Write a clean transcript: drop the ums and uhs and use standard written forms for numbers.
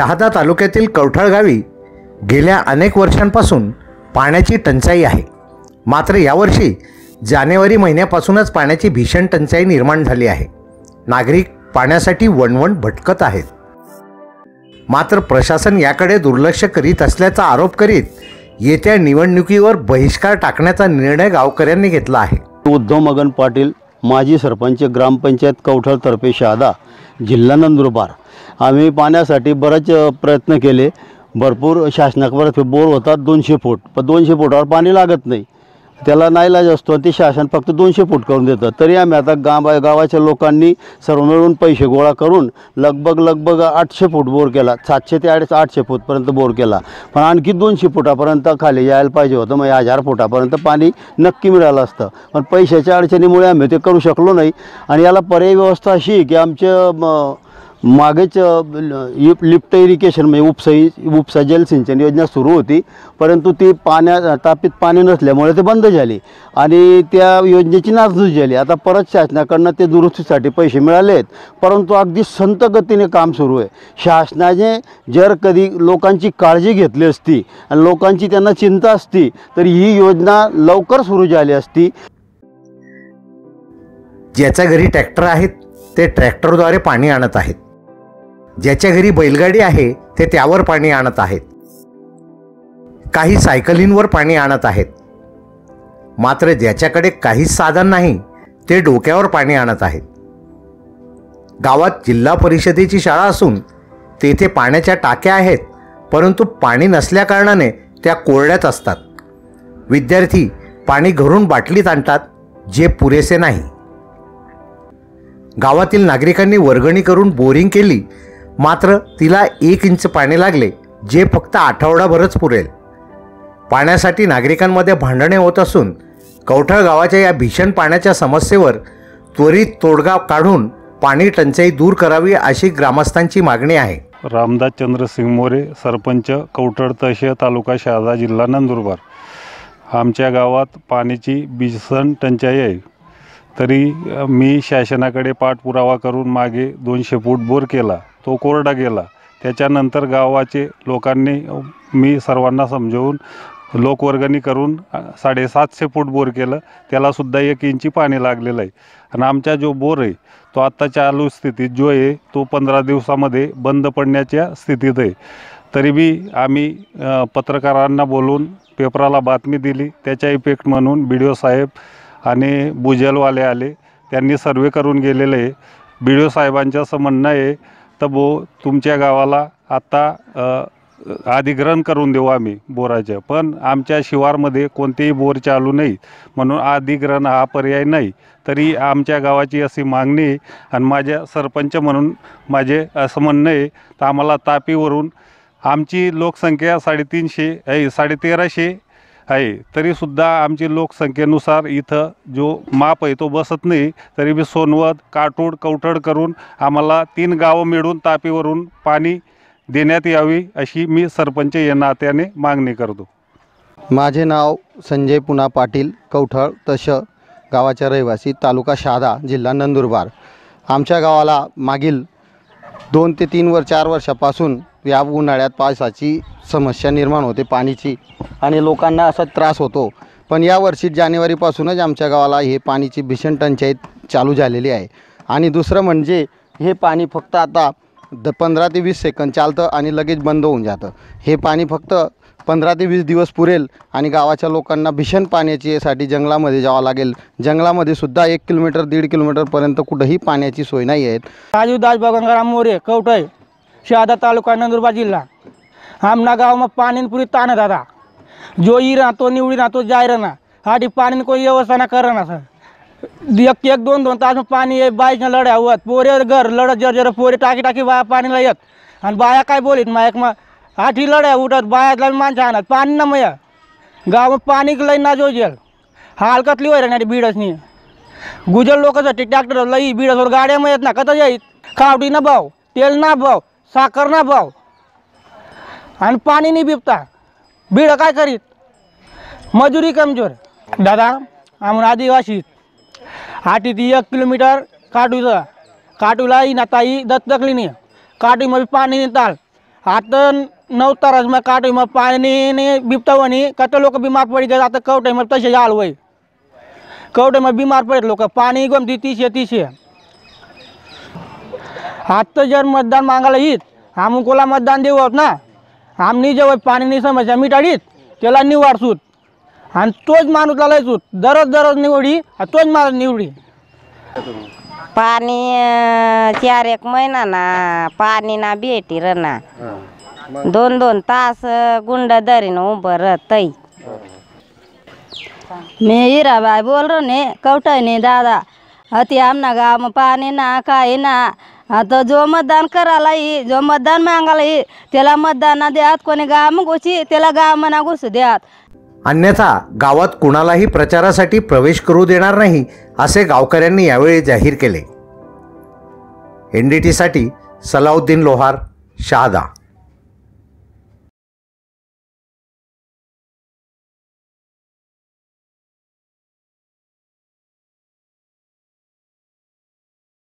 शहादा तालुक्यातील कवठळ गावी गेल्या अनेक वर्षांपासून पाण्याची टंचाई आहे। मात्र यावर्षी जानेवारी महिन्यापासूनच पाण्याची भीषण टंचाई निर्माण झाली आहे। नागरिक पाण्यासाठी वणवण भटकत आहेत। मात्र प्रशासन याकडे दुर्लक्ष करीत असल्याचा आरोप करीत येत्या निवडणुकीवर बहिष्कार टाकण्याचा निर्णय गावकऱ्यांनी घेतला आहे। उद्धव मगन पाटील, माजी सरपंच, ग्रामपंचायत कवठळ तर्फे शहादा, जिल्हा नंदुरबार। आम्ही पाण्यासाठी बरेच प्रयत्न केले। भरपूर शासनाकडे बोर होतात 200 फूट, पण 200 फुटावर पाणी लागत नाही। त्याला नाईलाज असतो, ते शासन फक्त 200 फूट करून देतं। तरी आम्ही आता गावाच्या लोकांनी सर्व मिळून पैसे गोळा करून लगभग 800 फूट बोर केला। 700 ते 800 फूटपर्यंत बोर केला, पण आणखी 200 फुटापर्यंत खाली यायला पाहिजे होतं। मग 1000 फुटापर्यंत पाणी नक्की मिळालं असतं, पण पैशाच्या अडचणीमुळे आम्ही ते करू शकलो नाही। आणि याला पर्यायी व्यवस्था अशी की आमच्या मागेच लिफ्ट इरिगेशन म्हणजे उपसा जलसिंचन योजना सुरू होती, परंतु ती तापीत पाणी नसल्यामुळे ते बंद झाली आणि त्या योजनेची नासधूस झाली। आता परत शासनाकडून ते दुरुस्तीसाठी पैसे मिळाले आहेत, परंतु अगदी संत गतीने काम सुरू आहे। शासनाने जर कधी लोकांची काळजी घेतली असती आणि लोकांची त्यांना चिंता असती तर ही योजना लवकर सुरू झाली असती। ज्याच्या घरी ट्रॅक्टर आहेत ते ट्रॅक्टरद्वारे पाणी आणत आहेत, ज्याच्या घरी बैलगाडी आहे ते त्यावर पाणी आणत आहेत, काही सायकलींवर पाणी आणत आहेत। मात्र ज्याच्याकडे काहीच साधन नाही ते डोक्यावर पाणी आणत आहेत। गावात जिल्हा परिषदेची शाळा असून तेथे पाण्याच्या टाक्या आहेत, परंतु पाणी नसल्याकारणाने त्या कोरड्याच असतात। विद्यार्थी पाणी घरून बाटलीत आणतात, जे पुरेसे नाही। गावातील नागरिकांनी वर्गणी करून बोरिंग केली, मात्र तिला 1 इंच पाणी लागले, जे फक्त आठवडाभरच पुरेल। पाण्यासाठी नागरिकांमध्ये भांडणे होत असून कवठळ गावाच्या या भीषण पाण्याच्या समस्येवर त्वरित तोडगा काढून पाणी टंचाई दूर करावी अशी ग्रामस्थांची मागणी आहे। रामदास चंद्रसिंग मोरे, सरपंच, कवठळ तहसील, तालुका शहादा, जिल्हा नंदुरबार। आमच्या गावात पाण्याची भीषण टंचाई आहे, तरी मी शासनाकडे पाठपुरावा करून मागे 200 फूट बोर केला, तो कोरडा गेला। त्याच्यानंतर गावाचे लोकांनी मी सर्वांना समजावून लोकवर्गणी करून 750 फूट बोर केलं, त्यालासुद्धा 1 इंची पाणी लागलेलं आहे। आणि आमचा जो बोर आहे तो आत्ता चालू स्थितीत जो आहे तो 15 दिवसामध्ये बंद पडण्याच्या स्थितीत आहे। तरी बी आम्ही पत्रकारांना बोलून पेपराला बातमी दिली, त्याच्या इफेक्ट म्हणून BDO साहेब आणि भूजलवाले आले, त्यांनी सर्वे करून गेलेले आहे। BDO साहेबांचं असं म्हणणं आहे तर तुमच्या गावाला आता अधिग्रहण करून देऊ आम्ही बोराचं, पण आमच्या शिवारमध्ये कोणतेही बोर चालू नाही, म्हणून अधिग्रहण हा पर्याय नाही। तरी आमच्या गावाची अशी मागणी आहे आणि माझ्या सरपंच म्हणून माझे असं म्हणणं आहे तर आम्हाला तापीवरून आमची लोकसंख्या 350 आहे, 1350 आहे, तरीसुद्धा आमची लोकसंख्येनुसार इथं जो माप आहे तो बसत नाही। तरी बी सोनवत, काटोड, कवठळ करून आम्हाला 3 गावं मिळून तापीवरून पाणी देण्यात यावी अशी मी सरपंच या नात्याने मागणी करतो। माझे नाव संजय पुना पाटील, कवठळ तहसील गावाचा रहिवासी, तालुका शहादा, जिल्हा नंदुरबार। आमच्या गावाला मागील 2 ते 4 वर्षापासून या उन्हाळ्यात पावसाची समस्या निर्माण होते पाणीची, आणि लोकांना असा त्रास होतो। पण यावर्षी जानेवारीपासूनच आमच्या गावाला हे पाणीची भीषण टंचाई चालू झालेली आहे। आणि दुसरं म्हणजे हे पाणी फक्त आता 15 ते 20 सेकंद चालतं आणि लगेच बंद होऊन जातं। हे पाणी फक्त 15 ते 20 दिवस पुरेल आणि गावाच्या लोकांना भीषण पाण्यासाठी जंगलामध्ये जावं लागेल। जंगलामध्ये सुद्धा 1 किलोमीटर 1.5 किलोमीटरपर्यंत कुठंही पाण्याची सोय नाही आहे। राजूदास गंगाराम मोरे, कवठळ, शहादा तालुका, नंदुरबार जिल्हा। आमना गाँव में पानी पूरी तान दादा, जो ही रहा तो निवड़ी ना तो जाए रहना, हाटी पानी कोई व्यवस्था ना कर रहा सर। 1-2 तास में पानी बाईस लढ्या हुआ, पोरे घर लढत जर पोरे टाकी बाया पाणी येत आणि बाया काय बोलीत मायक मग आठी लढ्या उठत बायाला माणसं आणत पाणी ना मया गाव में पाणी लई ना जो जेल हलकतली होय रे बीडसनी गुजर लोकांसाठी ट्रॅक्टर लई बीडसवर गाड्या मग येत ना कथा जाईत, खावडी ना भाव, तेल ना भाव, साखर ना भाव आणि पाणी नाही बिबता। बीड काय करीत, मजुरी कमजोर दादा। आम्ही आदिवासी हाटी 1 किलोमीटर काटूला ही नाताई दत्तकली नाही, काटू मध्ये पाणी नाही ताल आता 9 तारास मग काटोय मग पाणी बिबटावणी कत लोक बीमार पडी गए आता कवटे मग तसे आलवय कवटे मग बीमार पडत लोक पाणी गमती 30 आता जर मतदान मागायला येत आम्ही कोला मतदान देऊ आहोत ना आमनी जेव्हा पाणीनी समस्या मिटाडीत त्याला निवाडसूत आणि तोच माणूस लालायसूत दररोज निवडी तोच माणूस निवडी पाणी 4-1 महिना ना पाणी ना भेटी र ना 2-2 तास गुंड दरीन उभं रतई मैं हीराबाई बोल रहे ने कवठने दादा अति आमना गाँव में पानी ना काही ना आता जो मतदान करायला ये जो मतदान मागायला ये त्याला मतदान द्यात कोणी गाव मग घुसी त्याला गाव मना घुसू द्यात अन्यथा गावात कुणालाही प्रचारासाठी प्रवेश करू देणार नाही असे गावकऱ्यांनी यावेळी जाहीर केले. NDT साठी सलाउद्दीन लोहार, शहादा.